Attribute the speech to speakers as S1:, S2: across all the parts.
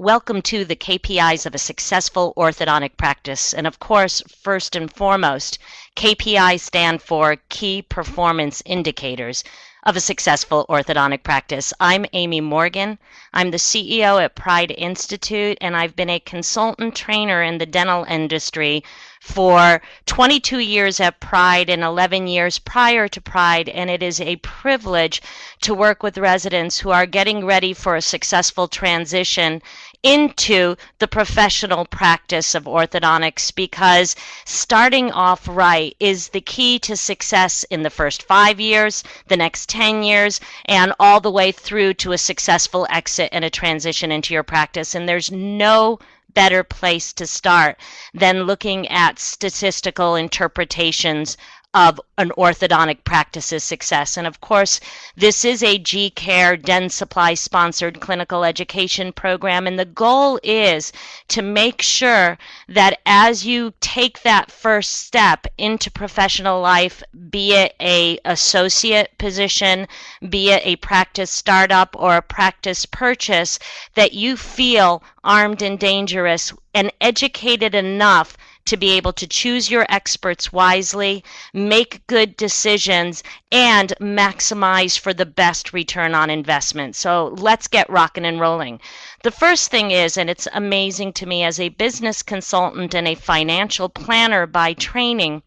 S1: Welcome to the KPIs of a successful orthodontic practice. And of course, first and foremost, KPIs stand for Key Performance Indicators of a successful orthodontic practice. I'm Amy Morgan. I'm the CEO at Pride Institute, and I've been a consultant trainer in the dental industry for 22 years at Pride and 11 years prior to Pride, and it is a privilege to work with residents who are getting ready for a successful transition into the professional practice of orthodontics, because starting off right is the key to success in the first 5 years, the next 10 years, and all the way through to a successful exit and a transition into your practice. And there's no better place to start than looking at statistical interpretations of an orthodontic practice's success. And of course, this is a G-Care Dentsply sponsored clinical education program, and the goal is to make sure that as you take that first step into professional life, be it a associate position, be it a practice startup or a practice purchase, that you feel armed and dangerous and educated enough to be able to choose your experts wisely, make good decisions, and maximize for the best return on investment. So let's get rocking and rolling. The first thing is, and it's amazing to me as a business consultant and a financial planner by training,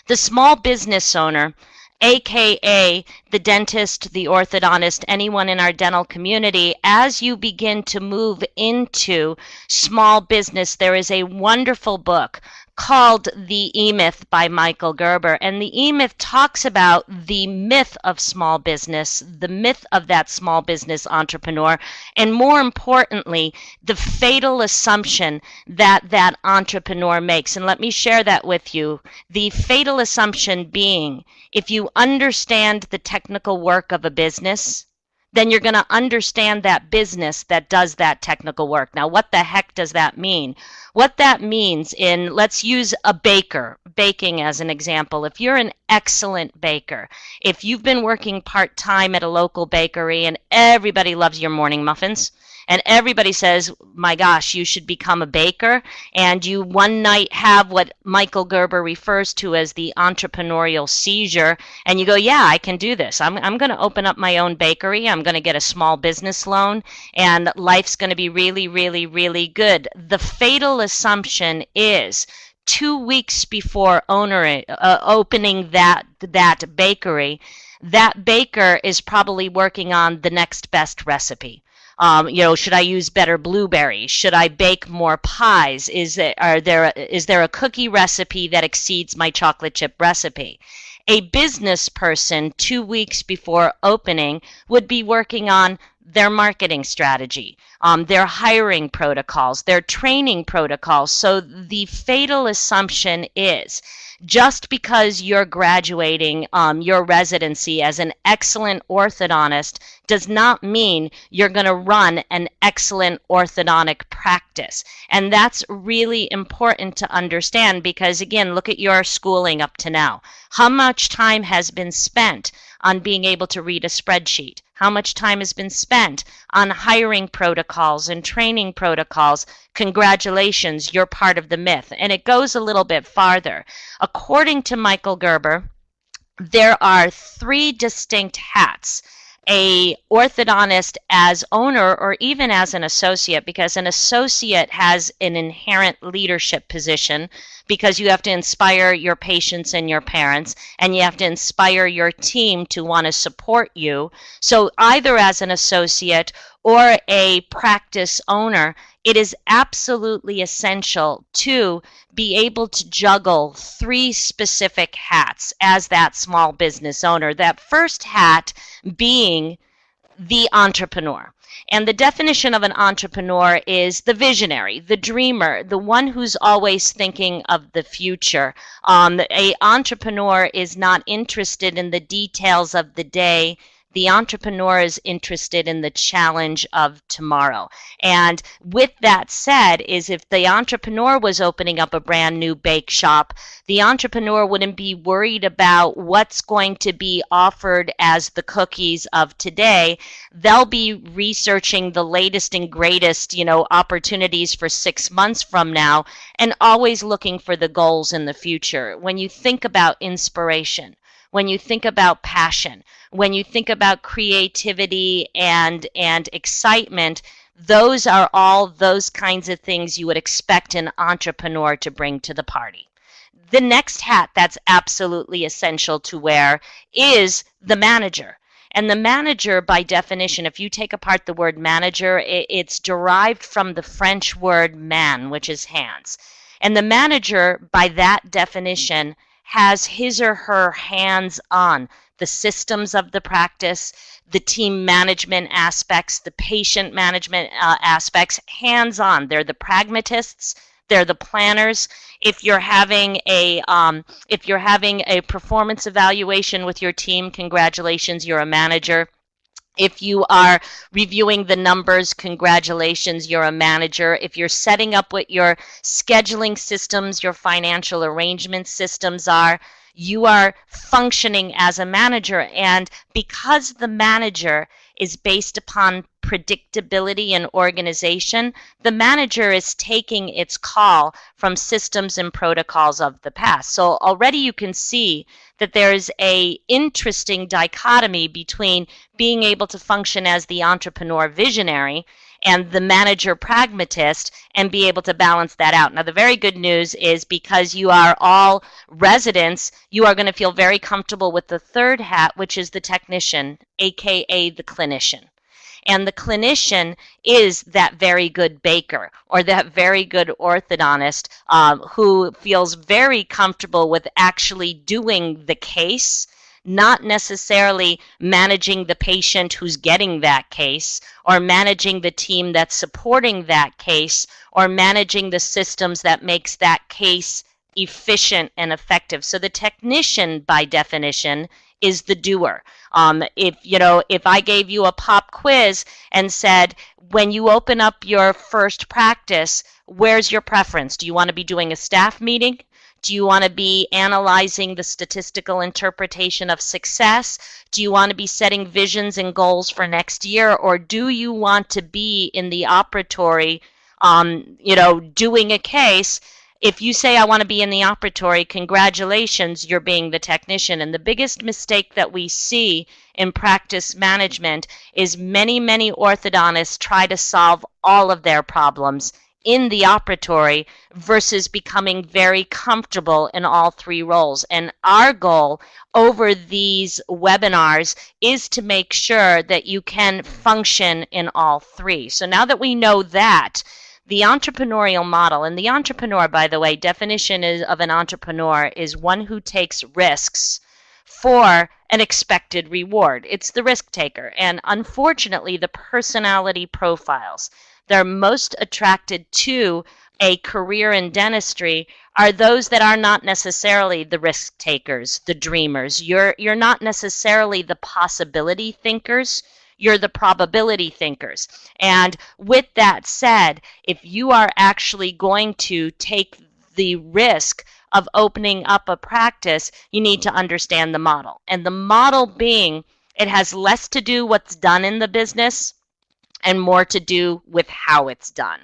S1: the small business owner, AKA the dentist, the orthodontist, anyone in our dental community, as you begin to move into small business, there is a wonderful book called The E-Myth by Michael Gerber. And the E-Myth talks about the myth of small business, the myth of that small business entrepreneur, and more importantly, the fatal assumption that that entrepreneur makes. And let me share that with you. The fatal assumption being, if you understand the technical work of a business, then you're going to understand that business that does that technical work. Now, what the heck does that mean? What that means let's use a baker, baking as an example. If you're an excellent baker, if you've been working part-time at a local bakery and everybody loves your morning muffins, and everybody says, my gosh, you should become a baker, and you one night have what Michael Gerber refers to as the entrepreneurial seizure, and you go, yeah, I can do this. I'm going to open up my own bakery. I'm going to get a small business loan, and life's going to be really, really, really good. The fatal assumption is 2 weeks before opening that bakery, that baker is probably working on the next best recipe. Should I use better blueberries? Should I bake more pies? Is there a cookie recipe that exceeds my chocolate chip recipe? A business person 2 weeks before opening would be working on their marketing strategy, their hiring protocols, their training protocols. So the fatal assumption is, just because you're graduating your residency as an excellent orthodontist does not mean you're going to run an excellent orthodontic practice. And that's really important to understand because, again, look at your schooling up to now. How much time has been spent on being able to read a spreadsheet? How much time has been spent on hiring protocols and training protocols? Congratulations, you're part of the myth. And it goes a little bit farther. According to Michael Gerber, there are 3 distinct hats a orthodontist as owner or even as an associate, because an associate has an inherent leadership position because you have to inspire your patients and your parents, and you have to inspire your team to want to support you. So either as an associate or a practice owner, it is absolutely essential to be able to juggle 3 specific hats as that small business owner. That first hat being the entrepreneur. And the definition of an entrepreneur is the visionary, the dreamer, the one who's always thinking of the future. An entrepreneur is not interested in the details of the day The entrepreneur is interested in the challenge of tomorrow. And with that said, is if the entrepreneur was opening up a brand new bake shop, the entrepreneur wouldn't be worried about what's going to be offered as the cookies of today. They'll be researching the latest and greatest, opportunities for 6 months from now, and always looking for the goals in the future. When you think about inspiration, when you think about passion, when you think about creativity and excitement, those are all those kinds of things you would expect an entrepreneur to bring to the party. The next hat that's absolutely essential to wear is the manager. And the manager, by definition, if you take apart the word manager, it's derived from the French word man, which is hands. And the manager, by that definition, has his or her hands on the systems of the practice, the team management aspects, the patient management aspects, hands on. They're the pragmatists. They're the planners. If you're having a performance evaluation with your team, congratulations, you're a manager. If you are reviewing the numbers, congratulations, you're a manager. If you're setting up what your scheduling systems, your financial arrangement systems are, you are functioning as a manager. And because the manager is based upon predictability and organization, the manager is taking its call from systems and protocols of the past. So already you can see that there is a interesting dichotomy between being able to function as the entrepreneur visionary and the manager pragmatist and be able to balance that out. Now, the very good news is because you are all residents, you are going to feel very comfortable with the third hat, which is the technician, aka the clinician. And the clinician is that very good baker or that very good orthodontist who feels very comfortable with actually doing the case, not necessarily managing the patient who's getting that case or managing the team that's supporting that case or managing the systems that makes that case efficient and effective. So the technician, by definition, is the doer. If I gave you a pop quiz and said, when you open up your first practice, where's your preference? Do you want to be doing a staff meeting? Do you want to be analyzing the statistical interpretation of success? Do you want to be setting visions and goals for next year? Or do you want to be in the operatory, doing a case? If you say, I want to be in the operatory, congratulations, you're being the technician. And the biggest mistake that we see in practice management is many, many orthodontists try to solve all of their problems in the operatory versus becoming very comfortable in all three roles. And our goal over these webinars is to make sure that you can function in all three. So now that we know that, the entrepreneurial model, and the entrepreneur, by the way, definition of an entrepreneur is one who takes risks for an expected reward. It's the risk taker. And unfortunately, the personality profiles that are most attracted to a career in dentistry are those that are not necessarily the risk takers, the dreamers. You're not necessarily the possibility thinkers. You're the probability thinkers. And with that said, if you are actually going to take the risk of opening up a practice, you need to understand the model. And the model being, it has less to do what's done in the business and more to do with how it's done.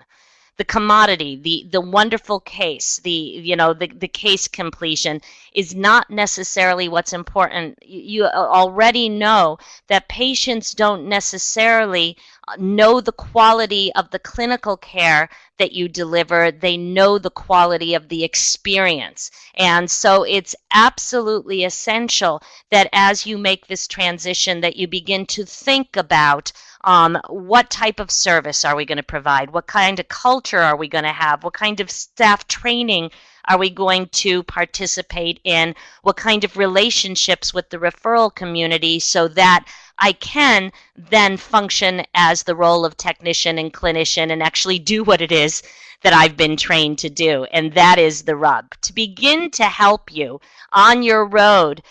S1: The commodity, the wonderful case, the case completion is not necessarily what's important. You already know that patients don't necessarily know the quality of the clinical care that you deliver. They know the quality of the experience. And so it's absolutely essential that as you make this transition that you begin to think about What type of service are we going to provide? What kind of culture are we going to have? What kind of staff training are we going to participate in? What kind of relationships with the referral community so that I can then function as the role of technician and clinician and actually do what it is that I've been trained to do. And that is the rub. To begin to help you on your road,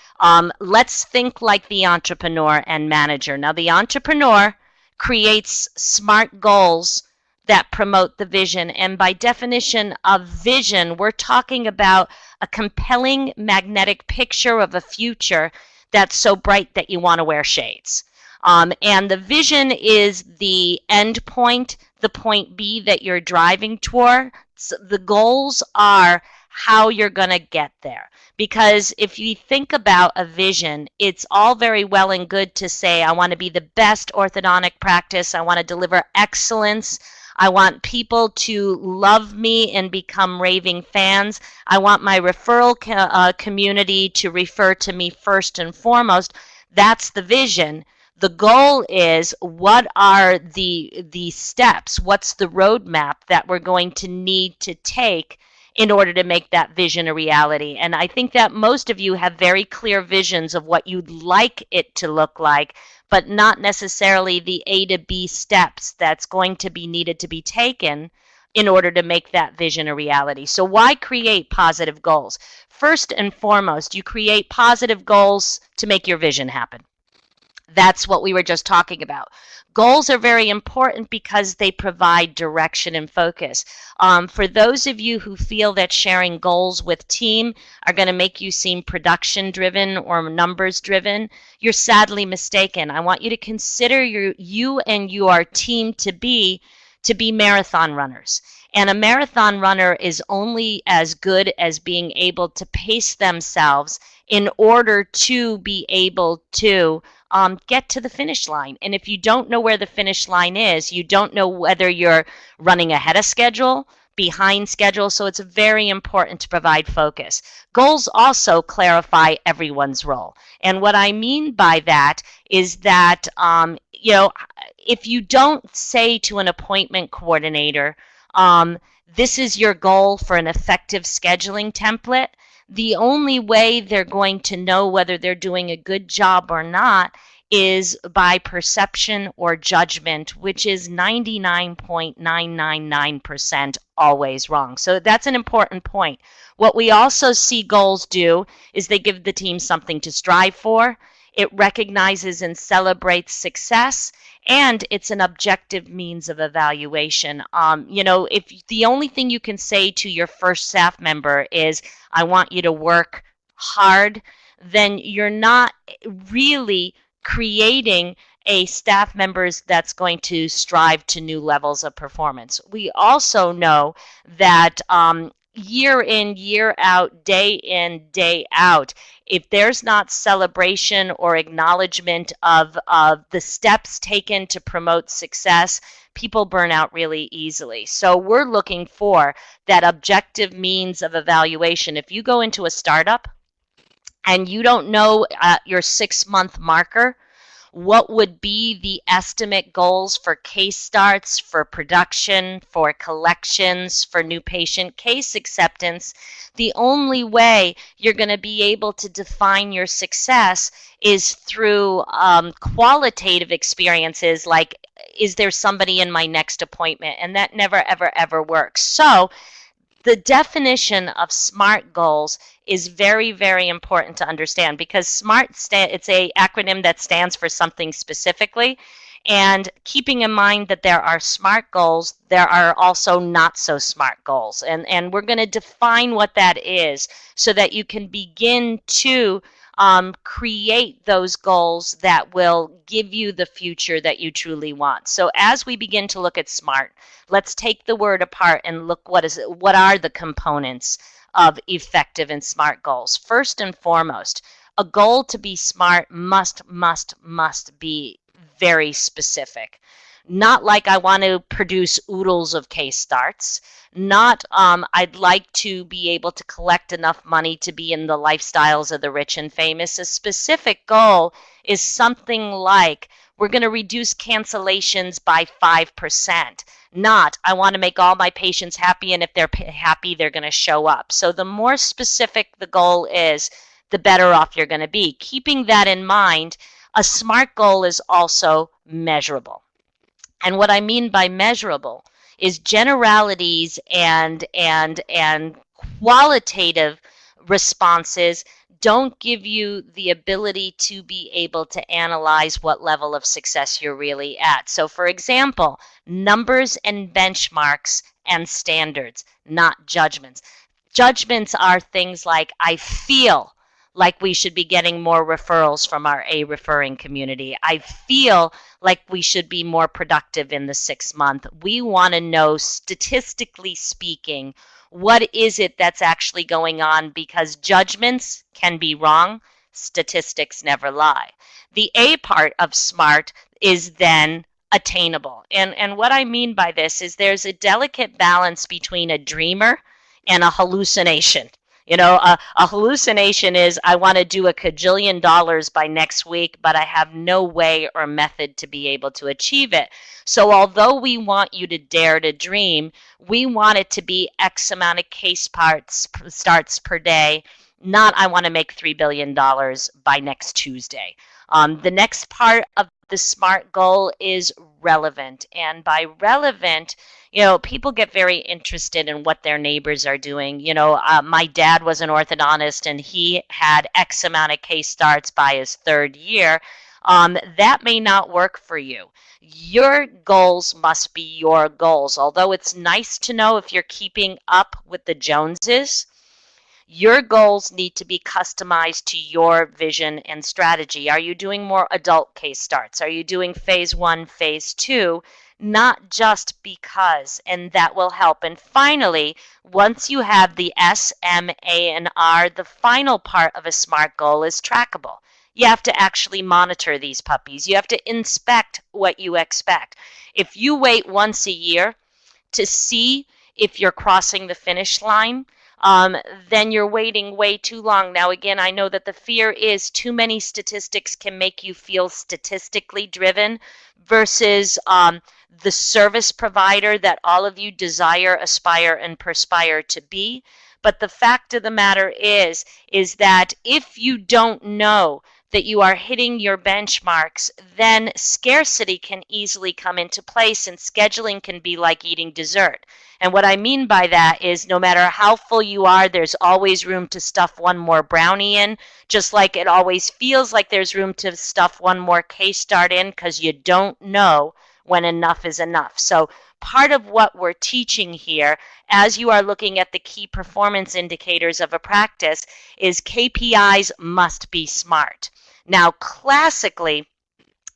S1: let's think like the entrepreneur and manager. Now, the entrepreneur creates SMART goals that promote the vision. And by definition of vision, we're talking about a compelling magnetic picture of a future that's so bright that you want to wear shades. And the vision is the end point, the point B that you're driving toward. So the goals are how you're going to get there. Because if you think about a vision, it's all very well and good to say, I want to be the best orthodontic practice. I want to deliver excellence. I want people to love me and become raving fans. I want my referral community to refer to me first and foremost. That's the vision. The goal is, what are the steps? What's the roadmap that we're going to need to take in order to make that vision a reality? And I think that most of you have very clear visions of what you'd like it to look like, but not necessarily the A to B steps that's going to be needed to be taken in order to make that vision a reality. So why create positive goals? First and foremost, you create positive goals to make your vision happen. That's what we were just talking about. Goals are very important because they provide direction and focus. For those of you who feel that sharing goals with team are going to make you seem production driven or numbers driven, you're sadly mistaken. I want you to consider you and your team to be marathon runners. And a marathon runner is only as good as being able to pace themselves in order to be able to get to the finish line. And if you don't know where the finish line is, you don't know whether you're running ahead of schedule, behind schedule. So it's very important to provide focus. Goals also clarify everyone's role. And what I mean by that is that, if you don't say to an appointment coordinator, this is your goal for an effective scheduling template, the only way they're going to know whether they're doing a good job or not is by perception or judgment, which is 99.999% always wrong. So that's an important point. What we also see goals do is they give the team something to strive for. It recognizes and celebrates success, and it's an objective means of evaluation. If the only thing you can say to your first staff member is, I want you to work hard, then you're not really creating a staff members that's going to strive to new levels of performance. We also know that year in, year out, day in, day out, if there's not celebration or acknowledgement of the steps taken to promote success, people burn out really easily. So we're looking for that objective means of evaluation. If you go into a startup and you don't know your 6-month marker, what would be the estimate goals for case starts, for production, for collections, for new patient case acceptance, the only way you're going to be able to define your success is through qualitative experiences like, is there somebody in my next appointment? And that never, ever, ever works. So the definition of SMART goals is very, very important to understand, because SMART, it's an acronym that stands for something specifically. And keeping in mind that there are SMART goals, there are also not so SMART goals. And we're going to define what that is so that you can begin to create those goals that will give you the future that you truly want. So as we begin to look at SMART, let's take the word apart and look what are the components of effective and SMART goals. First and foremost, a goal to be SMART must be very specific. Not like I want to produce oodles of case starts. Not I'd like to be able to collect enough money to be in the lifestyles of the rich and famous. A specific goal is something like, we're going to reduce cancellations by 5%. Not, I want to make all my patients happy, and if they're happy, they're going to show up. So the more specific the goal is, the better off you're going to be. Keeping that in mind, a SMART goal is also measurable. And what I mean by measurable is generalities and qualitative responses don't give you the ability to be able to analyze what level of success you're really at. So for example, numbers and benchmarks and standards, not judgments. Judgments are things like, I feel like we should be getting more referrals from our referring community. I feel like we should be more productive in the 6th month. We want to know, statistically speaking, what is it that's actually going on, because judgments can be wrong, statistics never lie. The A part of SMART is then attainable. And what I mean by this is there's a delicate balance between a dreamer and a hallucination. You know, a hallucination is, I want to do $1 kajillion by next week, but I have no way or method to be able to achieve it. So although we want you to dare to dream, we want it to be X amount of case starts per day, not I want to make $3 billion by next Tuesday. The next part of the SMART goal is relevant. And by relevant, you know, people get very interested in what their neighbors are doing. You know, my dad was an orthodontist, and he had X amount of case starts by his 3rd year. That may not work for you. Your goals must be your goals. Although it's nice to know if you're keeping up with the Joneses, your goals need to be customized to your vision and strategy. Are you doing more adult case starts? Are you doing phase 1, phase 2? Not just because, and that will help. And finally, once you have the S, M, A, and R, the final part of a SMART goal is trackable. You have to actually monitor these puppies. You have to inspect what you expect. If you wait once a year to see if you're crossing the finish line, then you're waiting way too long. Now, again, I know that the fear is too many statistics can make you feel statistically driven versus the service provider that all of you desire, aspire, and perspire to be. But the fact of the matter is that if you don't know that you are hitting your benchmarks, then scarcity can easily come into place, and scheduling can be like eating dessert. And what I mean by that is no matter how full you are, there's always room to stuff one more brownie in, just like it always feels like there's room to stuff one more case start in, because you don't know when enough is enough. So part of what we're teaching here, as you are looking at the key performance indicators of a practice, is KPIs must be SMART. Now, classically,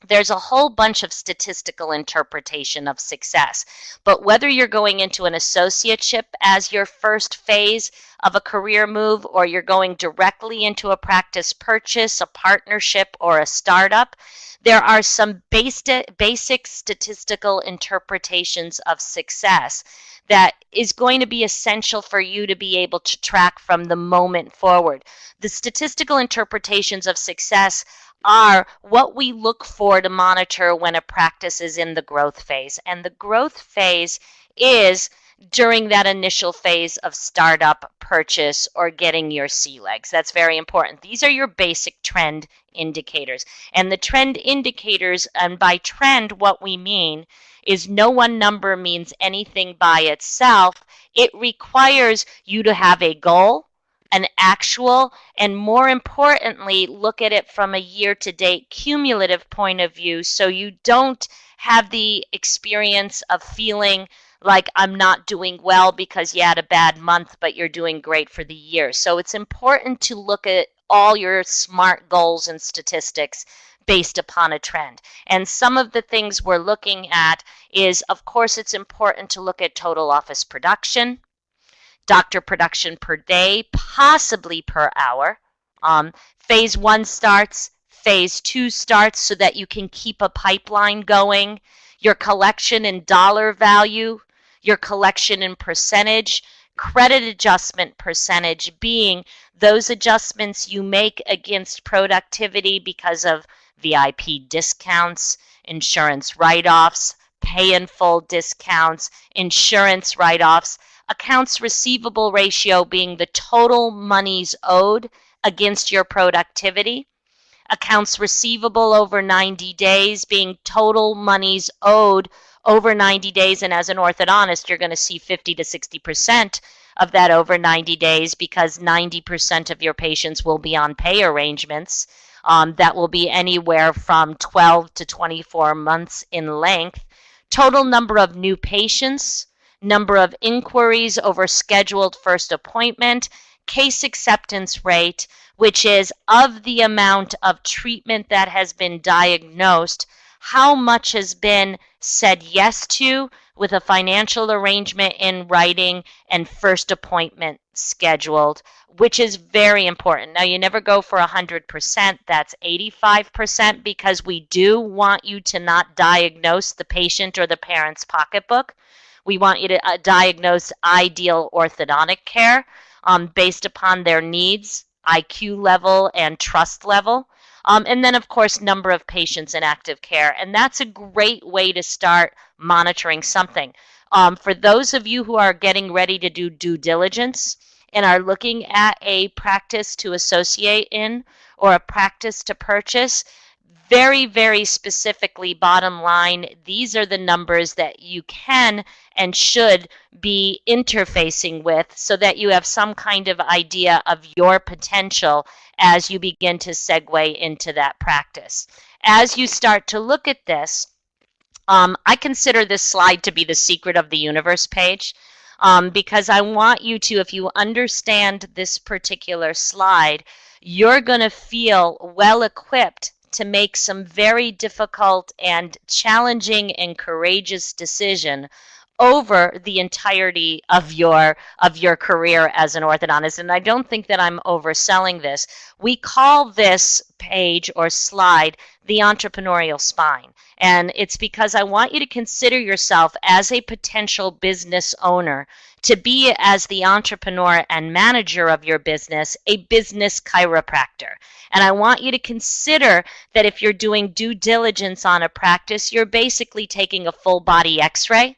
S1: there's a whole bunch of statistical interpretation of success. But whether you're going into an associateship as your first phase of a career move, or you're going directly into a practice purchase, a partnership, or a startup, there are some basic statistical interpretations of success that is going to be essential for you to be able to track from the moment forward. The statistical interpretations of success are what we look for to monitor when a practice is in the growth phase. And the growth phase is during that initial phase of startup, purchase, or getting your sea legs. That's very important. These are your basic trend indicators. And the trend indicators, and by trend, what we mean is no one number means anything by itself. It requires you to have a goal, an actual, and more importantly, look at it from a year-to-date cumulative point of view, so you don't have the experience of feeling like I'm not doing well because you had a bad month, but you're doing great for the year. So it's important to look at all your SMART goals and statistics based upon a trend. And some of the things we're looking at is, of course, it's important to look at total office production, doctor production per day, possibly per hour. Phase 1 starts, phase 2 starts, so that you can keep a pipeline going. Your collection in dollar value, your collection in percentage, credit adjustment percentage being those adjustments you make against productivity because of VIP discounts, insurance write-offs, pay in full discounts, insurance write-offs, accounts receivable ratio being the total monies owed against your productivity, accounts receivable over 90 days being total monies owed over 90 days. And as an orthodontist, you're going to see 50 to 60% of that over 90 days because 90% of your patients will be on pay arrangements. That will be anywhere from 12 to 24 months in length. Total number of new patients, number of inquiries over scheduled first appointment, case acceptance rate, which is of the amount of treatment that has been diagnosed, how much has been said yes to with a financial arrangement in writing and first appointment scheduled, which is very important. Now, you never go for 100%. That's 85% because we do want you to not diagnose the patient or the parent's pocketbook. We want you to diagnose ideal orthodontic care based upon their needs, IQ level, and trust level. And then, of course, number of patients in active care. And that's a great way to start monitoring something. For those of you who are getting ready to do due diligence and are looking at a practice to associate in or a practice to purchase, very, very specifically, bottom line, these are the numbers that you can and should be interfacing with so that you have some kind of idea of your potential as you begin to segue into that practice. As you start to look at this, I consider this slide to be the secret of the universe page because I want you to, if you understand this particular slide, you're going to feel well equipped to make some very difficult and challenging and courageous decision over the entirety of your career as an orthodontist. And I don't think that I'm overselling this. We call this page or slide the entrepreneurial spine. And it's because I want you to consider yourself as a potential business owner to be, as the entrepreneur and manager of your business, a business chiropractor. And I want you to consider that if you're doing due diligence on a practice, you're basically taking a full body x-ray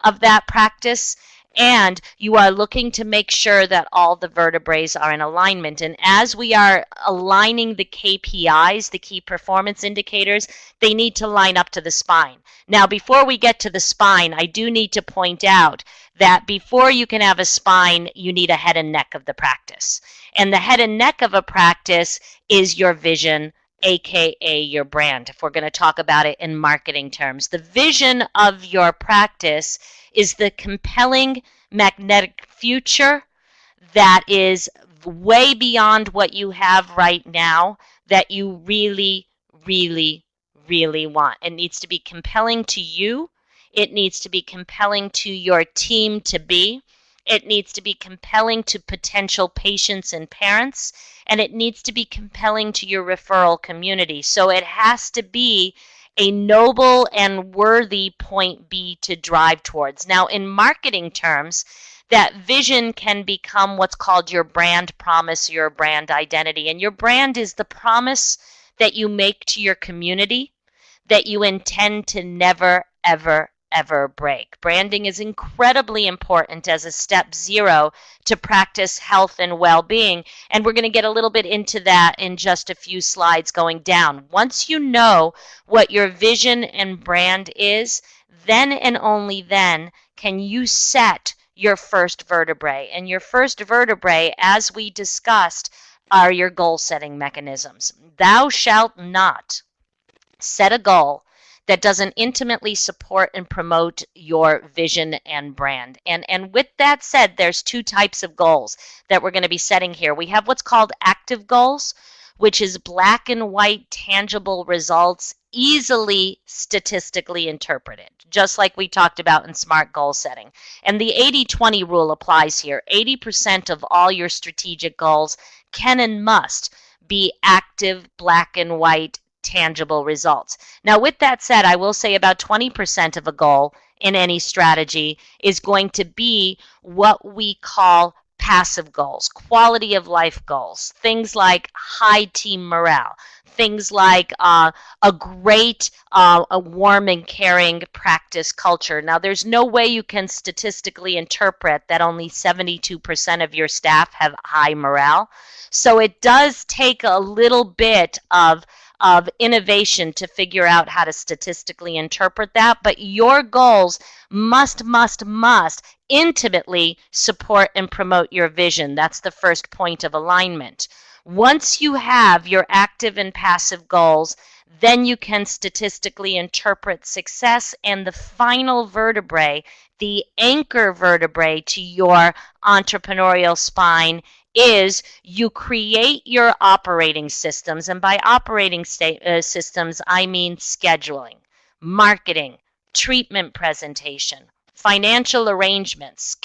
S1: of that practice, and you are looking to make sure that all the vertebrae are in alignment. And as we are aligning the KPIs, the key performance indicators, they need to line up to the spine. Now, before we get to the spine, I do need to point out that before you can have a spine, you need a head and neck of the practice. And the head and neck of a practice is your vision, AKA your brand, if we're going to talk about it in marketing terms. The vision of your practice is the compelling magnetic future that is way beyond what you have right now that you really, really, really want. It needs to be compelling to you. It needs to be compelling to your team to be. It needs to be compelling to potential patients and parents, and it needs to be compelling to your referral community. So it has to be a noble and worthy point B to drive towards. Now, in marketing terms, that vision can become what's called your brand promise, your brand identity. And your brand is the promise that you make to your community that you intend to never, ever, ever break. Branding is incredibly important as a step zero to practice health and well-being. And we're going to get a little bit into that in just a few slides going down. Once you know what your vision and brand is, then and only then can you set your first vertebrae. And your first vertebrae, as we discussed, are your goal-setting mechanisms. Thou shalt not set a goal that doesn't intimately support and promote your vision and brand. And with that said, there's two types of goals that we're going to be setting here. We have what's called active goals, which is black and white tangible results, easily statistically interpreted, just like we talked about in SMART goal setting. And the 80-20 rule applies here. 80% of all your strategic goals can and must be active, black and white, tangible results. Now, with that said, I will say about 20% of a goal in any strategy is going to be what we call passive goals, quality of life goals, things like high team morale, things like a great, a warm and caring practice culture. Now, there's no way you can statistically interpret that only 72% of your staff have high morale. So it does take a little bit of innovation to figure out how to statistically interpret that, but your goals must intimately support and promote your vision. That's the first point of alignment. Once you have your active and passive goals, then you can statistically interpret success, and the final vertebrae, the anchor vertebrae to your entrepreneurial spine, is you create your operating systems. And by operating systems, I mean scheduling, marketing, treatment presentation, financial arrangements,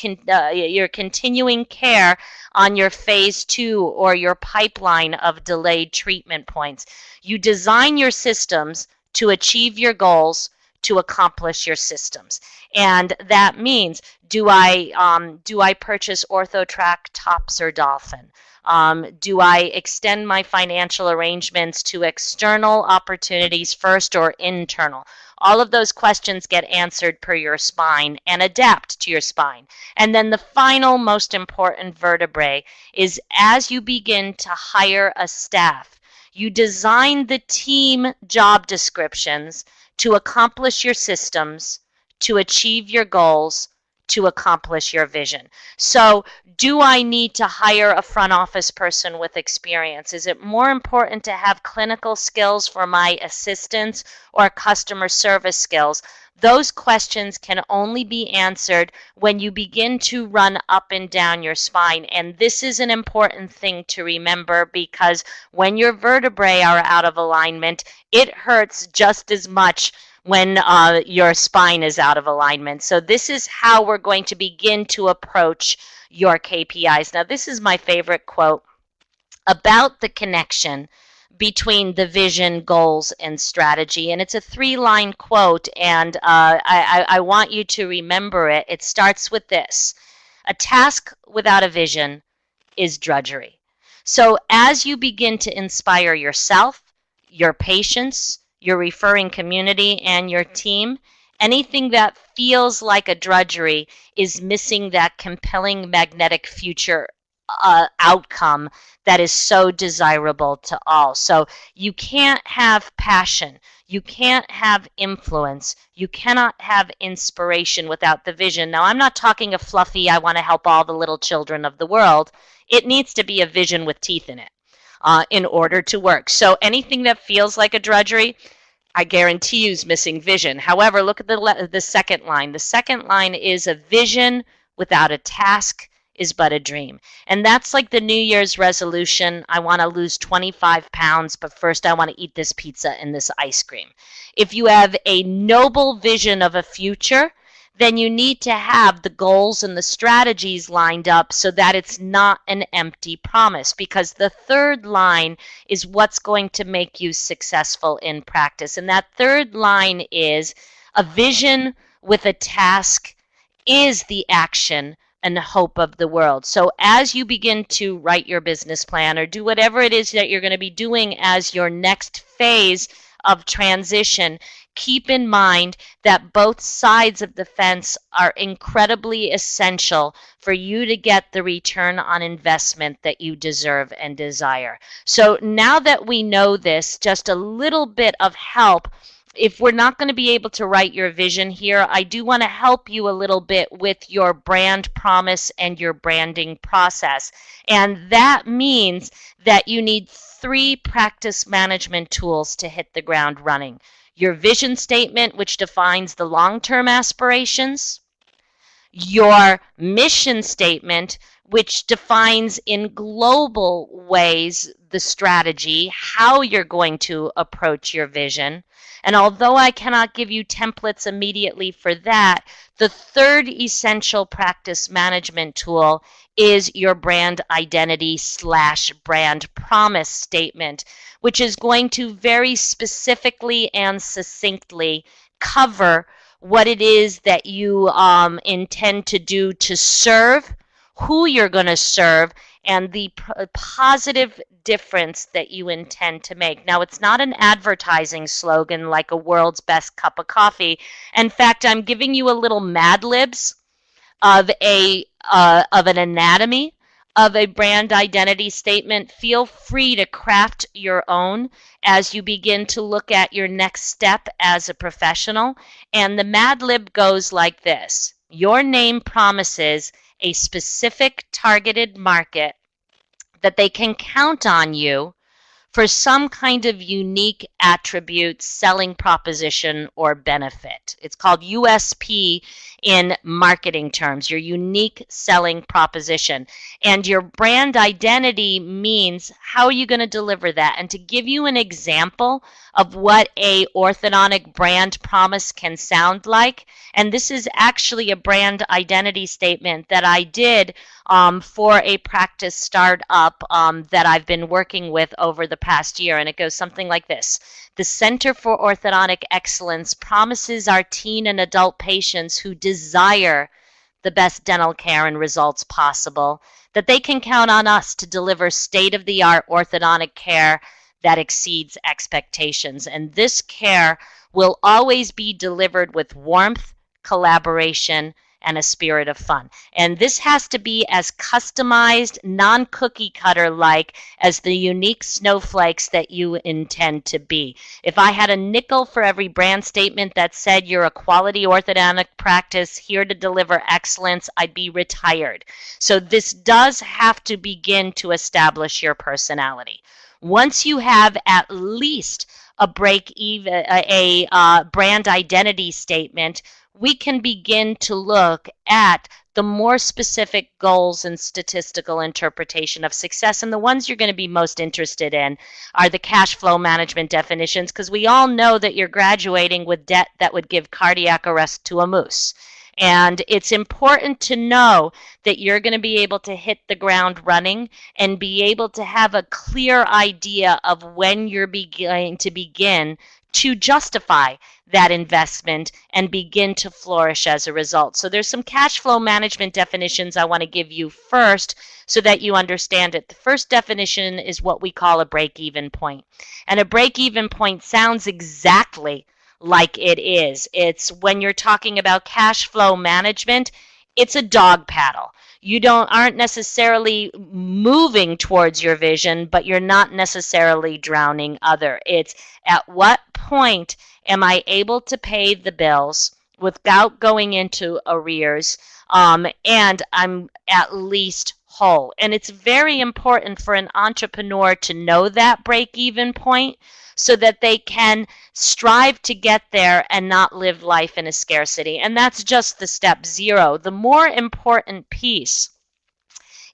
S1: your continuing care on your phase 2 or your pipeline of delayed treatment points. You design your systems to achieve your goals, to accomplish your systems. And that means, do I purchase OrthoTrack, Tops, or Dolphin? Do I extend my financial arrangements to external opportunities first or internal? All of those questions get answered per your spine and adapt to your spine. And then the final most important vertebrae is, as you begin to hire a staff, you design the team job descriptions to accomplish your systems, to achieve your goals, to accomplish your vision. So, do I need to hire a front office person with experience? Is it more important to have clinical skills for my assistants or customer service skills? Those questions can only be answered when you begin to run up and down your spine. And this is an important thing to remember, because when your vertebrae are out of alignment, it hurts just as much when your spine is out of alignment. So this is how we're going to begin to approach your KPIs. Now, this is my favorite quote about the connection between the vision, goals, and strategy. And it's a 3-line quote, and I want you to remember it. It starts with this: a task without a vision is drudgery. So as you begin to inspire yourself, your patients, your referring community, and your team, anything that feels like a drudgery is missing that compelling magnetic future outcome that is so desirable to all. So you can't have passion, you can't have influence, you cannot have inspiration without the vision. Now, I'm not talking a fluffy, I want to help all the little children of the world. It needs to be a vision with teeth in it in order to work. So anything that feels like a drudgery, I guarantee you is missing vision. However, look at the second line. The second line is, a vision without a task is but a dream. And that's like the New Year's resolution. I want to lose 25 pounds, but first I want to eat this pizza and this ice cream. If you have a noble vision of a future, then you need to have the goals and the strategies lined up so that it's not an empty promise, because the third line is what's going to make you successful in practice. And that third line is, a vision with a task is the action and the hope of the world. So as you begin to write your business plan or do whatever it is that you're going to be doing as your next phase of transition, keep in mind that both sides of the fence are incredibly essential for you to get the return on investment that you deserve and desire. So now that we know this, just a little bit of help. If we're not going to be able to write your vision here, I do want to help you a little bit with your brand promise and your branding process. And that means that you need 3 practice management tools to hit the ground running. Your vision statement, which defines the long-term aspirations. Your mission statement, which defines in global ways the strategy, how you're going to approach your vision. And although I cannot give you templates immediately for that, the third essential practice management tool is your brand identity / brand promise statement, which is going to very specifically and succinctly cover what it is that you intend to do to serve who you're going to serve, and the positive difference that you intend to make. Now, it's not an advertising slogan like a world's best cup of coffee. In fact, I'm giving you a little Mad Libs of an anatomy of a brand identity statement. Feel free to craft your own as you begin to look at your next step as a professional. And the Mad Lib goes like this: your name promises a specific targeted market that they can count on you for some kind of unique attribute, selling proposition, or benefit. It's called USP in marketing terms, your unique selling proposition. And your brand identity means how are you going to deliver that? And to give you an example of what a orthodontic brand promise can sound like, and this is actually a brand identity statement that I did for a practice startup that I've been working with over the past year. And it goes something like this: the Center for Orthodontic Excellence promises our teen and adult patients who desire the best dental care and results possible that they can count on us to deliver state-of-the-art orthodontic care that exceeds expectations. And this care will always be delivered with warmth, collaboration, and a spirit of fun. And this has to be as customized, non-cookie cutter like as the unique snowflakes that you intend to be. If I had a nickel for every brand statement that said you're a quality orthodontic practice here to deliver excellence, I'd be retired. So this does have to begin to establish your personality. Once you have at least a brand identity statement, we can begin to look at the more specific goals and statistical interpretation of success. And the ones you're going to be most interested in are the cash flow management definitions, because we all know that you're graduating with debt that would give cardiac arrest to a moose. And it's important to know that you're going to be able to hit the ground running and be able to have a clear idea of when you're going to begin to justify that investment and begin to flourish as a result. So there's some cash flow management definitions I want to give you first so that you understand it. The first definition is what we call a break-even point. And a break-even point sounds exactly like it is. It's when you're talking about cash flow management, it's a dog paddle. You aren't necessarily moving towards your vision, but you're not necessarily drowning other. It's at what point am I able to pay the bills without going into arrears, and I'm at least whole. And it's very important for an entrepreneur to know that break-even point so that they can strive to get there and not live life in a scarcity. And that's just the step zero. The more important piece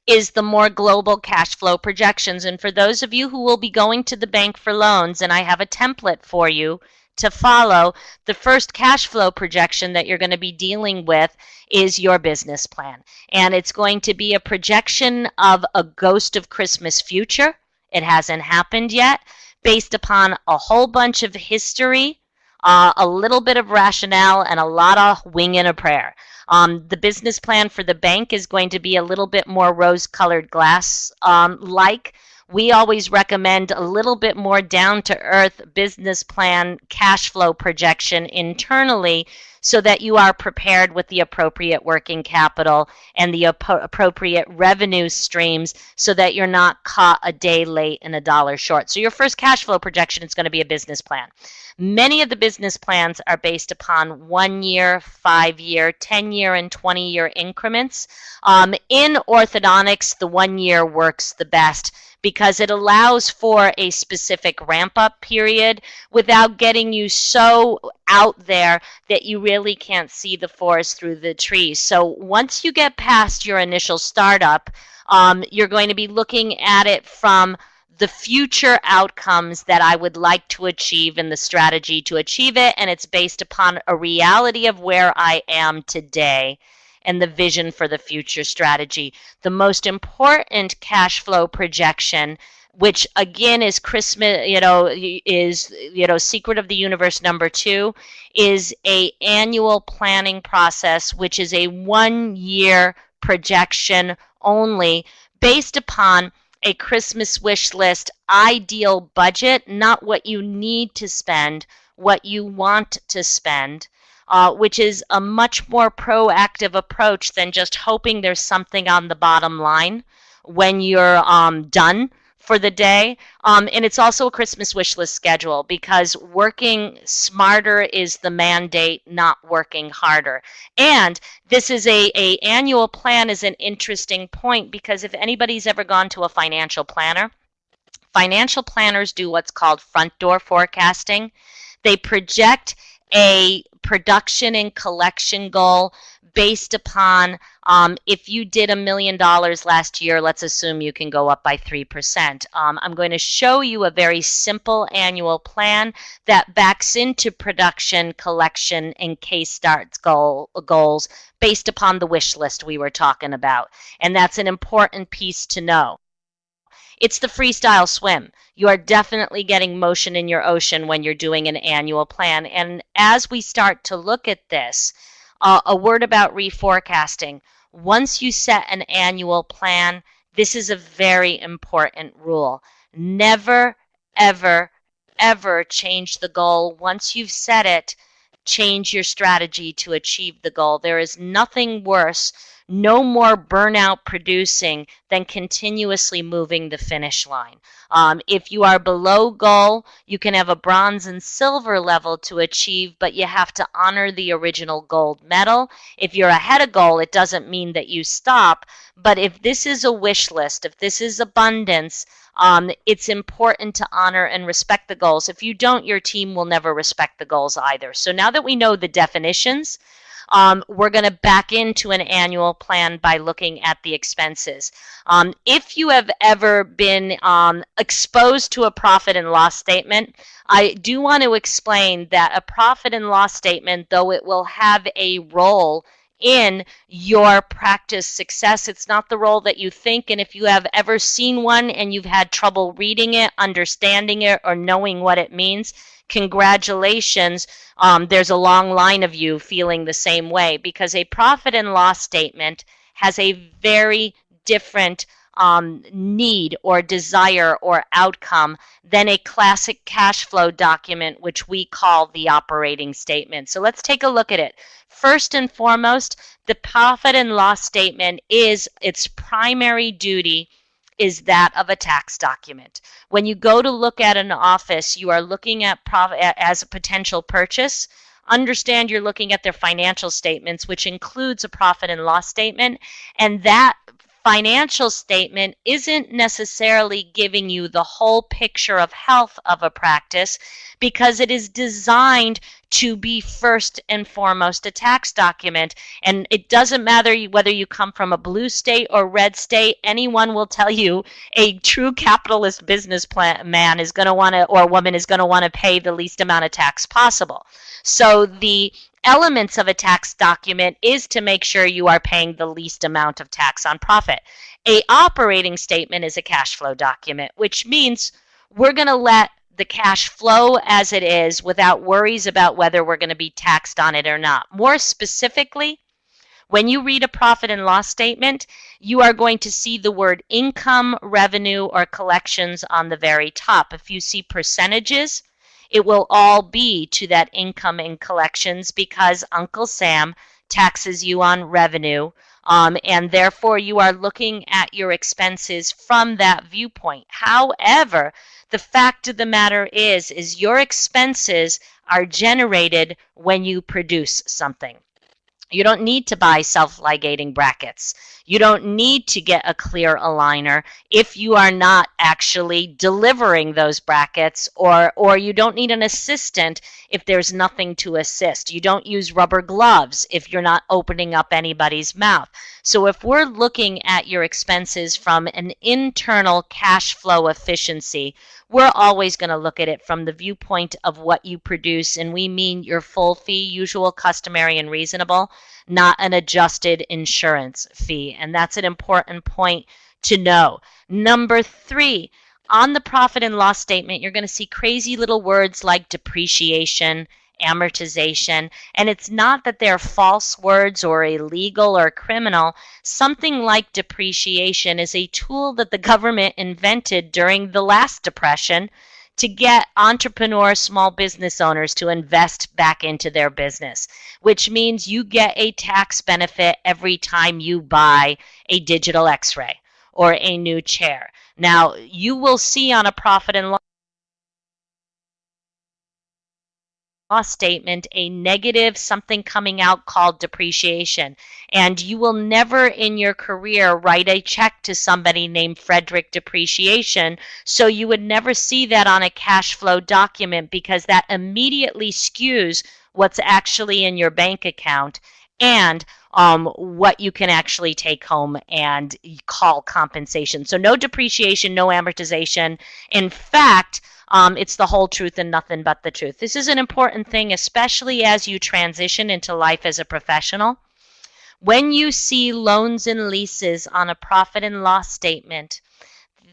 S1: is the more global cash flow projections. And for those of you who will be going to the bank for loans, and I have a template for you to follow, the first cash flow projection that you're going to be dealing with is your business plan. And it's going to be a projection of a ghost of Christmas future. It hasn't happened yet, based upon a whole bunch of history, a little bit of rationale, and a lot of wing and a prayer. The business plan for the bank is going to be a little bit more rose-colored glass like. We always recommend a little bit more down-to-earth business plan cash flow projection internally so that you are prepared with the appropriate working capital and the appropriate revenue streams so that you're not caught a day late and a dollar short. So your first cash flow projection is going to be a business plan. Many of the business plans are based upon 1 year, 5 year, 10-year, and 20-year increments. In orthodontics, the 1 year works the best because it allows for a specific ramp-up period without getting you so out there that you really can't see the forest through the trees. So once you get past your initial startup, you're going to be looking at it from the future outcomes that I would like to achieve and the strategy to achieve it, and it's based upon a reality of where I am today and the vision for the future strategy. The most important cash flow projection, which again is Christmas, secret of the universe number 2, is a annual planning process, which is a 1 year projection only based upon a Christmas wish list ideal budget, not what you need to spend, what you want to spend, which is a much more proactive approach than just hoping there's something on the bottom line when you're done for the day. And it's also a Christmas wish list schedule, because working smarter is the mandate, not working harder. And this is a annual plan is an interesting point, because if anybody's ever gone to a financial planners do what's called front door forecasting. They project a production and collection goal based upon if you did $1 million last year, let's assume you can go up by 3%. I'm going to show you a very simple annual plan that backs into production, collection, and case starts goals based upon the wish list we were talking about. And that's an important piece to know. It's the freestyle swim. You are definitely getting motion in your ocean when you're doing an annual plan. And as we start to look at this, a word about reforecasting. Once you set an annual plan, this is a very important rule. Never, ever, ever change the goal. Once you've set it, change your strategy to achieve the goal. There is nothing worse, no more burnout producing than continuously moving the finish line. If you are below goal, you can have a bronze and silver level to achieve, but you have to honor the original gold medal. If you're ahead of goal, it doesn't mean that you stop. But if this is a wish list, if this is abundance, it's important to honor and respect the goals. If you don't, your team will never respect the goals either. So now that we know the definitions, we're going to back into an annual plan by looking at the expenses. If you have ever been exposed to a profit and loss statement, I do want to explain that a profit and loss statement, though it will have a role in your practice success, it's not the role that you think. And if you have ever seen one and you've had trouble reading it, understanding it, or knowing what it means, congratulations. There's a long line of you feeling the same way, because a profit and loss statement has a very different need or desire or outcome than a classic cash flow document, which we call the operating statement. So let's take a look at it. First and foremost, the profit and loss statement is its primary duty is that of a tax document. When you go to look at an office, you are looking at as a potential purchase. Understand you're looking at their financial statements, which includes a profit and loss statement, and that financial statement isn't necessarily giving you the whole picture of health of a practice, because it is designed to be first and foremost a tax document. And it doesn't matter whether you come from a blue state or red state, anyone will tell you a true capitalist business man is going to want to, or woman is going to want to pay the least amount of tax possible. So the elements of a tax document is to make sure you are paying the least amount of tax on profit. A operating statement is a cash flow document, which means we're going to let the cash flow as it is without worries about whether we're going to be taxed on it or not. More specifically, when you read a profit and loss statement, you are going to see the word income, revenue, or collections on the very top. If you see percentages, it will all be to that income and collections, because Uncle Sam taxes you on revenue, and therefore you are looking at your expenses from that viewpoint. However, the fact of the matter is your expenses are generated when you produce something. You don't need to buy self-ligating brackets. You don't need to get a clear aligner if you are not actually delivering those brackets, or you don't need an assistant if there's nothing to assist. You don't use rubber gloves if you're not opening up anybody's mouth. So if we're looking at your expenses from an internal cash flow efficiency, we're always going to look at it from the viewpoint of what you produce, and we mean your full fee, usual, customary, and reasonable, not an adjusted insurance fee. And that's an important point to know. Number 3, on the profit and loss statement, you're going to see crazy little words like depreciation amortization. And it's not that they're false words or illegal or criminal. Something like depreciation is a tool that the government invented during the last depression to get entrepreneur small business owners to invest back into their business, which means you get a tax benefit every time you buy a digital x-ray or a new chair. Now, you will see on a profit and loss statement a negative something coming out called depreciation. And you will never in your career write a check to somebody named Frederick Depreciation. So you would never see that on a cash flow document because that immediately skews what's actually in your bank account and what you can actually take home and call compensation. So no depreciation, no amortization. In fact, it's the whole truth and nothing but the truth. This is an important thing, especially as you transition into life as a professional. When you see loans and leases on a profit and loss statement,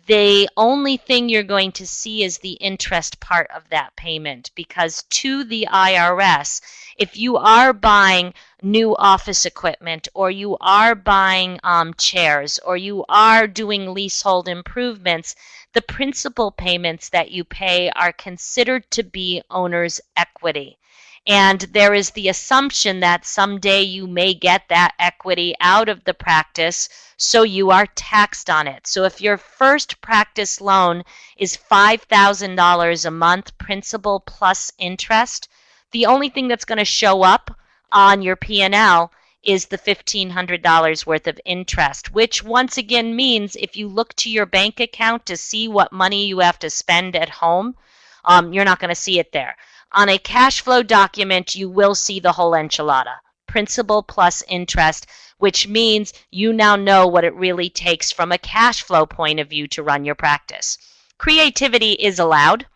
S1: the only thing you're going to see is the interest part of that payment, because to the IRS, if you are buying new office equipment or you are buying chairs or you are doing leasehold improvements, the principal payments that you pay are considered to be owner's equity. And there is the assumption that someday you may get that equity out of the practice, so you are taxed on it. So if your first practice loan is $5,000 a month, principal plus interest, the only thing that's going to show up on your P&L is the $1,500 worth of interest, which once again means if you look to your bank account to see what money you have to spend at home, you're not going to see it there. On a cash flow document, you will see the whole enchilada, principal plus interest, which means you now know what it really takes from a cash flow point of view to run your practice. Creativity is allowed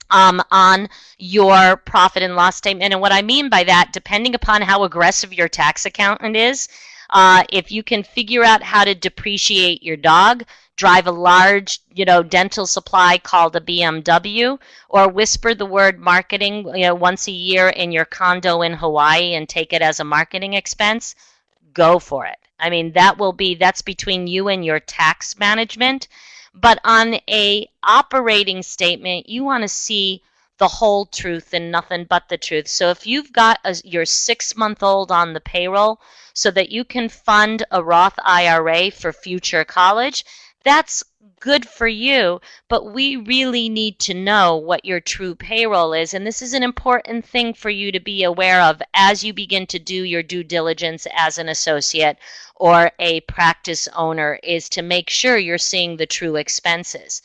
S1: on your profit and loss statement. And what I mean by that, depending upon how aggressive your tax accountant is, if you can figure out how to depreciate your dog, drive a large, dental supply called a BMW, or whisper the word marketing, once a year in your condo in Hawaii and take it as a marketing expense, go for it. I mean, that's between you and your tax management. But on a operating statement, you want to see the whole truth and nothing but the truth. So if you've got your 6-month-old on the payroll so that you can fund a Roth IRA for future college, that's good for you, but we really need to know what your true payroll is. And this is an important thing for you to be aware of as you begin to do your due diligence as an associate or a practice owner, is to make sure you're seeing the true expenses.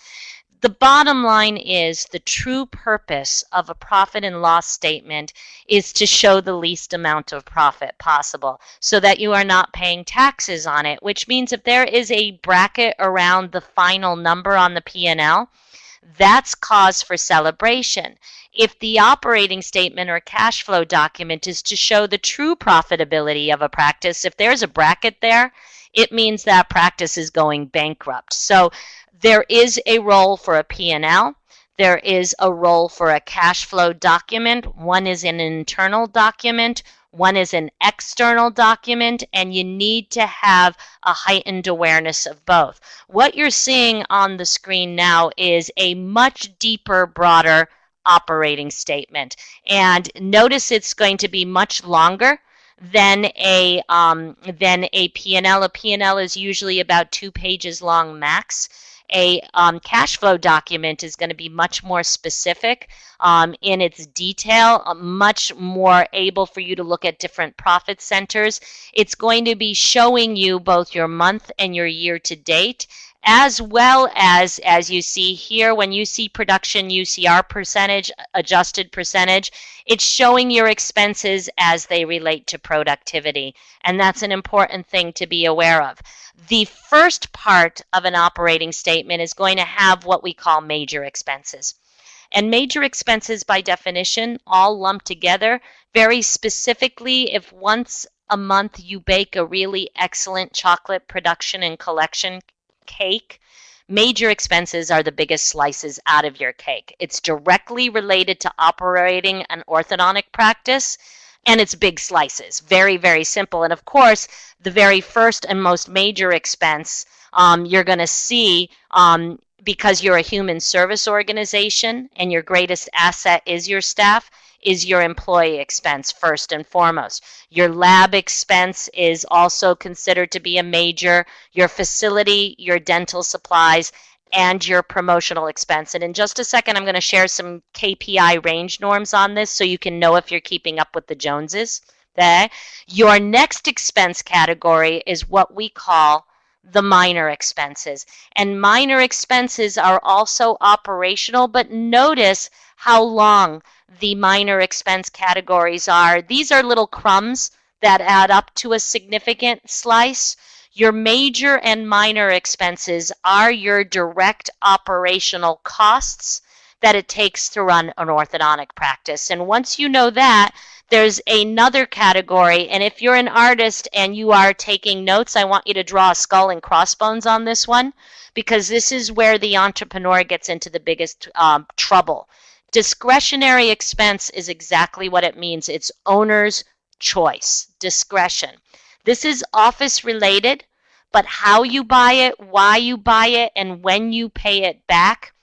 S1: The bottom line is the true purpose of a profit and loss statement is to show the least amount of profit possible so that you are not paying taxes on it, which means if there is a bracket around the final number on the P&L, that's cause for celebration. If the operating statement or cash flow document is to show the true profitability of a practice, if there's a bracket there, it means that practice is going bankrupt. So there is a role for a P&L. There is a role for a cash flow document. One is an internal document. One is an external document, and you need to have a heightened awareness of both. What you're seeing on the screen now is a much deeper, broader operating statement. And notice it's going to be much longer than a P&L. A P&L is usually about 2 pages long max. A cash flow document is going to be much more specific in its detail, much more able for you to look at different profit centers. It's going to be showing you both your month and your year to date, as well as you see here, when you see production UCR percentage, adjusted percentage, it's showing your expenses as they relate to productivity. And that's an important thing to be aware of. The first part of an operating statement is going to have what we call major expenses. And major expenses, by definition, all lumped together. Very specifically, if once a month you bake a really excellent chocolate production and collection cake, major expenses are the biggest slices out of your cake. It's directly related to operating an orthodontic practice, and it's big slices. Very, very simple. And of course, the very first and most major expense you're going to see, because you're a human service organization and your greatest asset is your staff, is your employee expense first and foremost. Your lab expense is also considered to be a major, your facility, your dental supplies, and your promotional expense. And in just a second, I'm going to share some KPI range norms on this so you can know if you're keeping up with the Joneses. Okay? Your next expense category is what we call the minor expenses. And minor expenses are also operational, but notice how long the minor expense categories are. These are little crumbs that add up to a significant slice. Your major and minor expenses are your direct operational costs that it takes to run an orthodontic practice. And once you know that, there's another category, and if you're an artist and you are taking notes, I want you to draw a skull and crossbones on this one, because this is where the entrepreneur gets into the biggest trouble. Discretionary expense is exactly what it means. It's owner's choice, discretion. This is office related, but how you buy it, why you buy it, and when you pay it back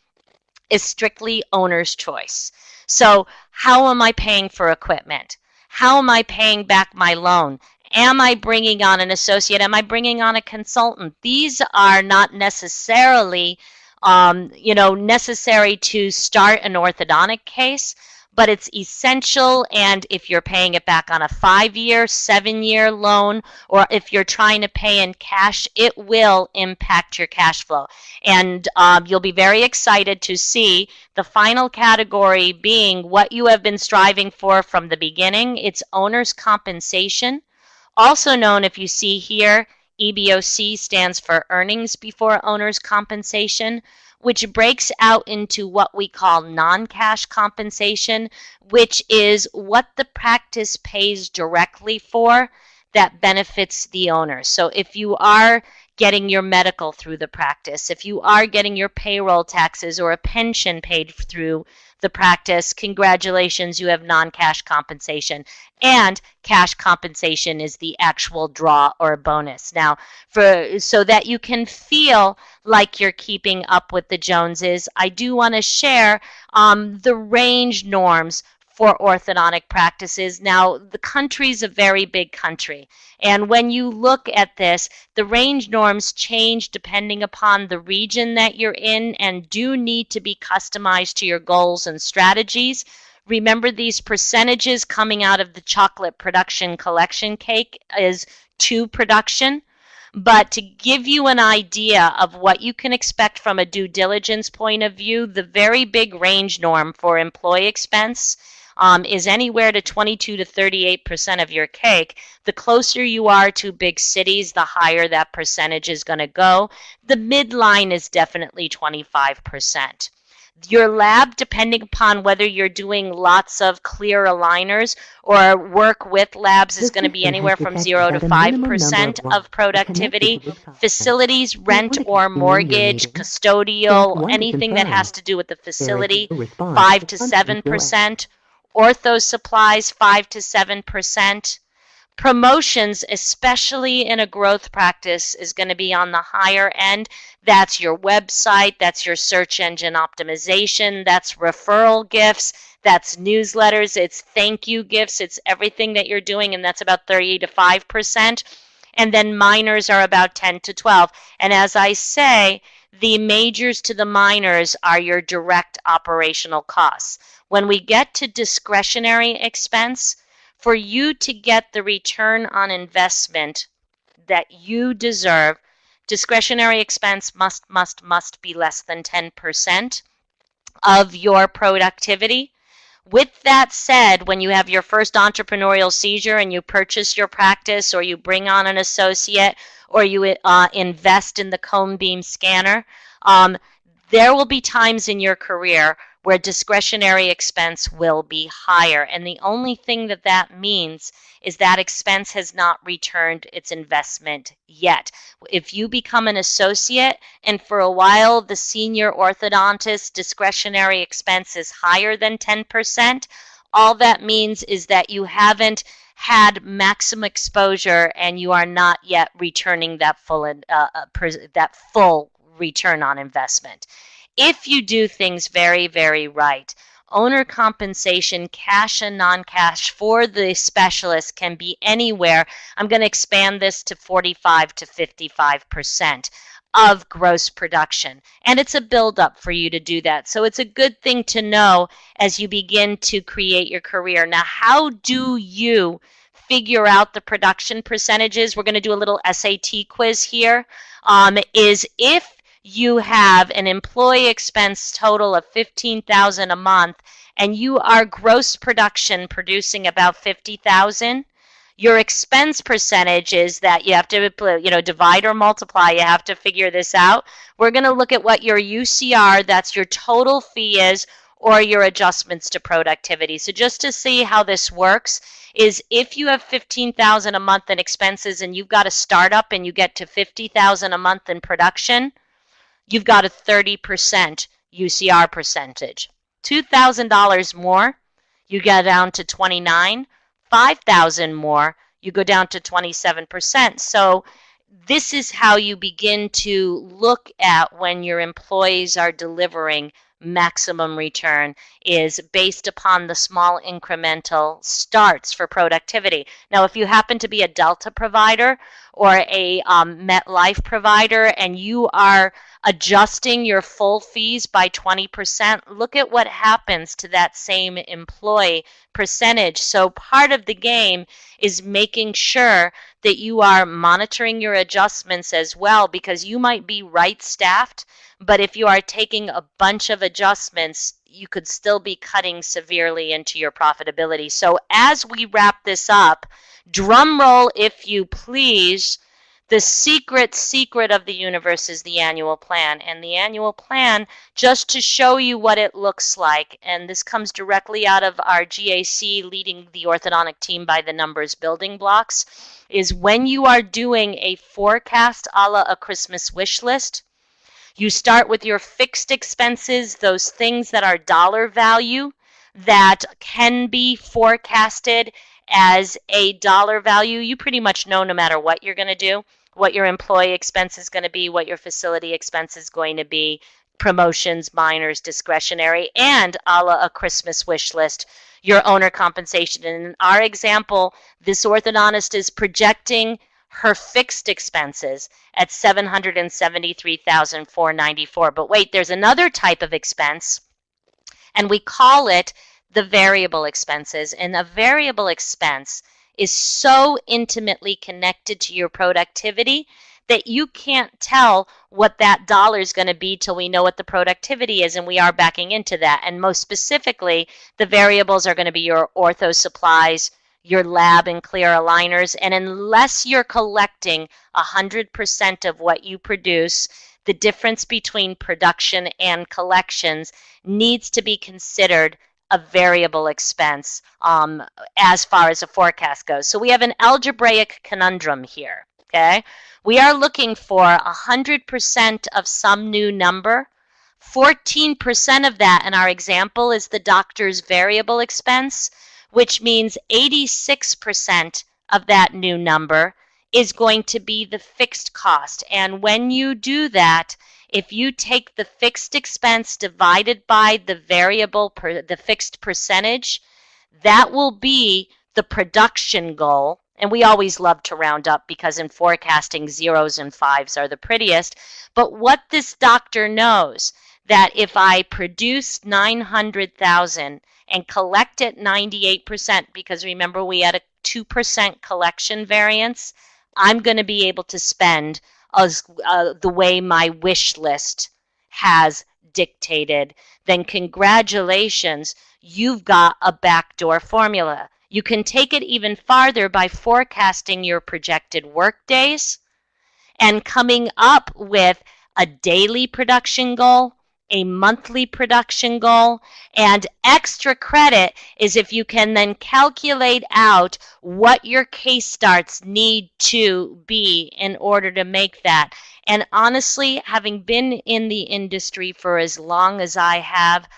S1: is strictly owner's choice. So how am I paying for equipment? How am I paying back my loan? Am I bringing on an associate? Am I bringing on a consultant? These are not necessarily necessary to start an orthodontic case, but it's essential. And if you're paying it back on a 5-year, 7-year loan, or if you're trying to pay in cash, it will impact your cash flow. And you'll be very excited to see the final category being what you have been striving for from the beginning. It's owner's compensation, also known, if you see here, EBOC stands for earnings before owner's compensation, which breaks out into what we call non-cash compensation, which is what the practice pays directly for that benefits the owner. So if you are getting your medical through the practice, if you are getting your payroll taxes or a pension paid through the practice, congratulations, you have non-cash compensation. And cash compensation is the actual draw or bonus. Now, so that you can feel like you're keeping up with the Joneses, I do want to share the range norms for orthodontic practices. Now, the country's a very big country, and when you look at this, the range norms change depending upon the region that you're in and do need to be customized to your goals and strategies. Remember, these percentages coming out of the chocolate production collection cake is to production. But to give you an idea of what you can expect from a due diligence point of view, the very big range norm for employee expense is anywhere to 22 to 38% of your cake. The closer you are to big cities, the higher that percentage is going to go. The midline is definitely 25%. Your lab, depending upon whether you're doing lots of clear aligners or work with labs, is going to be anywhere from 0 to 5% of productivity. Facilities, rent or mortgage, custodial, anything that has to do with the facility, 5 to 7%. Ortho supplies, 5 to 7%. Promotions, especially in a growth practice, is going to be on the higher end. That's your website, that's your search engine optimization, that's referral gifts, that's newsletters, it's thank you gifts, it's everything that you're doing, and that's about 30 to 5%. And then minors are about 10 to 12. And as I say, the majors to the minors are your direct operational costs. When we get to discretionary expense, for you to get the return on investment that you deserve, discretionary expense must be less than 10% of your productivity. With that said, when you have your first entrepreneurial seizure and you purchase your practice, or you bring on an associate, or you invest in the cone beam scanner, There will be times in your career where discretionary expense will be higher. And the only thing that that means is that expense has not returned its investment yet. If you become an associate and for a while the senior orthodontist discretionary expense is higher than 10%, all that means is that you haven't had maximum exposure and you are not yet returning that full return on investment. If you do things very, very right, owner compensation, cash and non-cash for the specialist can be anywhere. I'm going to expand this to 45 to 55% of gross production. And it's a build-up for you to do that. So it's a good thing to know as you begin to create your career. Now, how do you figure out the production percentages? We're going to do a little SAT quiz here. Is if you have an employee expense total of $15,000 a month and you are gross production producing about $50,000, your expense percentage is that you have to, divide or multiply. You have to figure this out. We're going to look at what your UCR, that's your total fee, is, or your adjustments to productivity. So just to see how this works is if you have $15,000 a month in expenses and you've got a startup and you get to $50,000 a month in production, you've got a 30% UCR percentage. $2,000 more, you get down to 29. 5,000 more, you go down to 27%. So this is how you begin to look at when your employees are delivering maximum return, is based upon the small incremental starts for productivity. Now, if you happen to be a Delta provider or a MetLife provider and you are adjusting your full fees by 20%, look at what happens to that same employee percentage. So part of the game is making sure that you are monitoring your adjustments as well, because you might be right staffed, but if you are taking a bunch of adjustments, you could still be cutting severely into your profitability. So as we wrap this up, drum roll if you please, the secret of the universe is the annual plan. And the annual plan, just to show you what it looks like, and this comes directly out of our GAC Leading the Orthodontic Team by the Numbers building blocks, is when you are doing a forecast a la a Christmas wish list, you start with your fixed expenses, those things that are dollar value that can be forecasted as a dollar value. You pretty much know no matter what you're going to do, what your employee expense is going to be, what your facility expense is going to be, promotions, minors, discretionary, and a la a Christmas wish list, your owner compensation. And in our example, this orthodontist is projecting her fixed expenses at $773,494. But wait, there's another type of expense, and we call it the variable expenses. And a variable expense is so intimately connected to your productivity that you can't tell what that dollar is going to be till we know what the productivity is, and we are backing into that. And most specifically, the variables are going to be your ortho supplies, your lab and clear aligners, and unless you're collecting 100% of what you produce, the difference between production and collections needs to be considered a variable expense as far as a forecast goes. So we have an algebraic conundrum here, okay? We are looking for 100% of some new number. 14% of that in our example is the doctor's variable expense, which means 86% of that new number is going to be the fixed cost. And when you do that, if you take the fixed expense divided by the the fixed percentage, that will be the production goal. And we always love to round up because in forecasting, zeros and fives are the prettiest. But what this doctor knows, that if I produce 900,000 and collect at 98%, because remember we had a 2% collection variance, I'm going to be able to spend the way my wish list has dictated. Then congratulations, you've got a backdoor formula. You can take it even farther by forecasting your projected work days and coming up with a daily production goal a monthly production goal, and extra credit is if you can then calculate out what your case starts need to be in order to make that. And honestly, having been in the industry for as long as I have,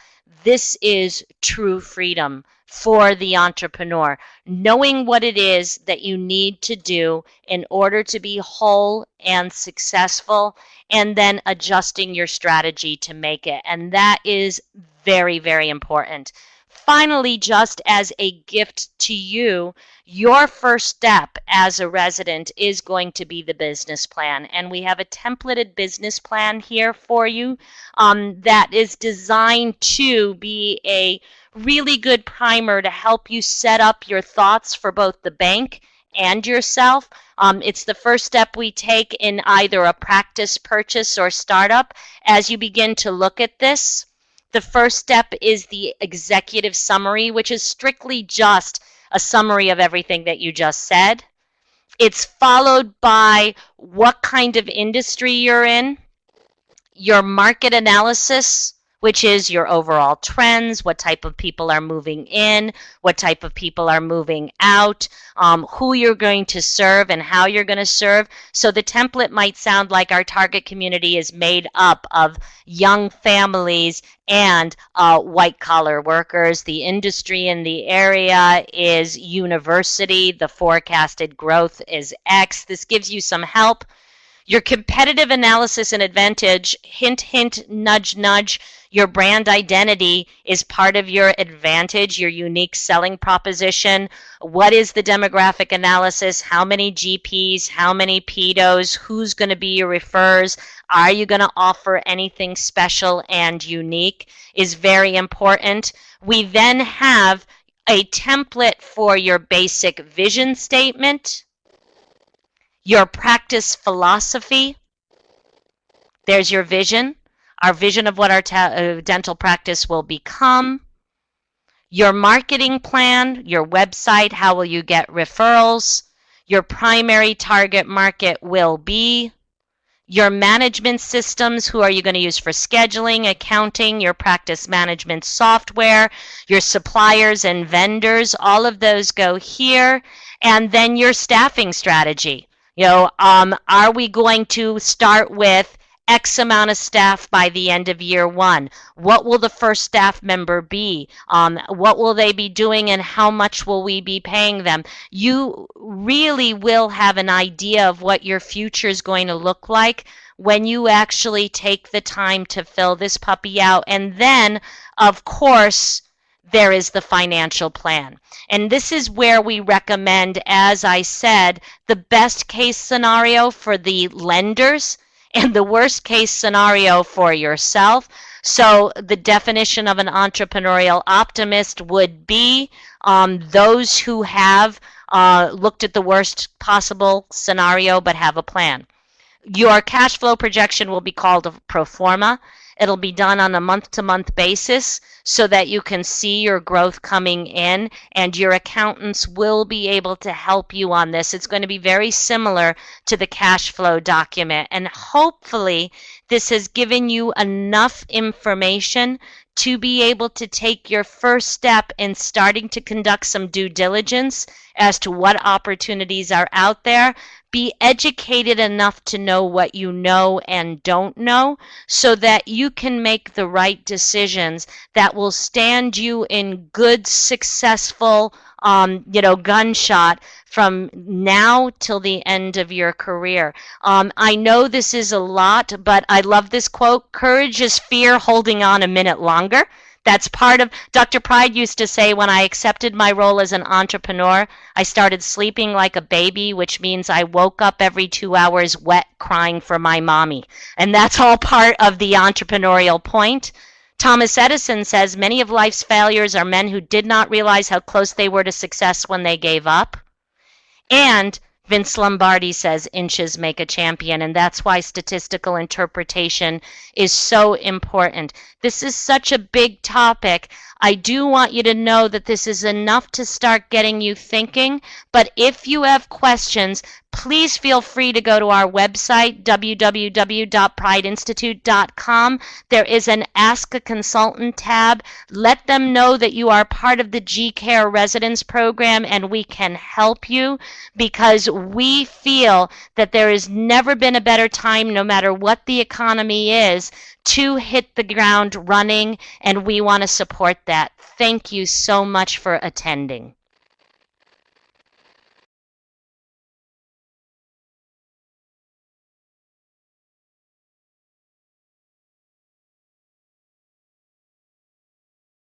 S1: this is true freedom for the entrepreneur. Knowing what it is that you need to do in order to be whole and successful, and then adjusting your strategy to make it. And that is very, very important. Finally, just as a gift to you, your first step as a resident is going to be the business plan. And we have a templated business plan here for you that is designed to be a really good primer to help you set up your thoughts for both the bank and yourself. It's the first step we take in either a practice purchase or startup. As you begin to look at this, the first step is the executive summary, which is strictly just a summary of everything that you just said. It's followed by what kind of industry you're in, your market analysis, which is your overall trends, what type of people are moving in, what type of people are moving out, who you're going to serve and how you're going to serve. So the template might sound like our target community is made up of young families and white-collar workers. The industry in the area is university. The forecasted growth is X. This gives you some help. Your competitive analysis and advantage, hint, hint, nudge, nudge. Your brand identity is part of your advantage, your unique selling proposition. What is the demographic analysis? How many GPs? How many pedos? Who's going to be your referrers? Are you going to offer anything special and unique? Is very important. We then have a template for your basic vision statement, your practice philosophy. There's your vision. Our vision of what our dental practice will become, your marketing plan, your website, how will you get referrals, your primary target market will be, your management systems, who are you going to use for scheduling, accounting, your practice management software, your suppliers and vendors, all of those go here, and then your staffing strategy. Are we going to start with X amount of staff by the end of year one? What will the first staff member be? What will they be doing and how much will we be paying them? You really will have an idea of what your future is going to look like when you actually take the time to fill this puppy out. And then, of course, there is the financial plan. And this is where we recommend, as I said, the best case scenario for the lenders and the worst case scenario for yourself. So the definition of an entrepreneurial optimist would be those who have looked at the worst possible scenario but have a plan. Your cash flow projection will be called a pro forma. It'll be done on a month-to-month basis so that you can see your growth coming in, and your accountants will be able to help you on this. It's going to be very similar to the cash flow document, and hopefully this has given you enough information to be able to take your first step in starting to conduct some due diligence as to what opportunities are out there. Be educated enough to know what you know and don't know so that you can make the right decisions that will stand you in good, successful, gunshot from now till the end of your career. I know this is a lot, but I love this quote: courage is fear holding on a minute longer. That's part of, Dr. Pride used to say, when I accepted my role as an entrepreneur, I started sleeping like a baby, which means I woke up every 2 hours wet crying for my mommy. And that's all part of the entrepreneurial point. Thomas Edison says many of life's failures are men who did not realize how close they were to success when they gave up. And Vince Lombardi says inches make a champion, and that's why statistical interpretation is so important. This is such a big topic. I do want you to know that this is enough to start getting you thinking, but if you have questions, please feel free to go to our website, www.prideinstitute.com. There is an Ask a Consultant tab. Let them know that you are part of the G-Care Residence Program and we can help you, because we feel that there has never been a better time, no matter what the economy is, to hit the ground running, and we want to support that. Thank you so much for attending.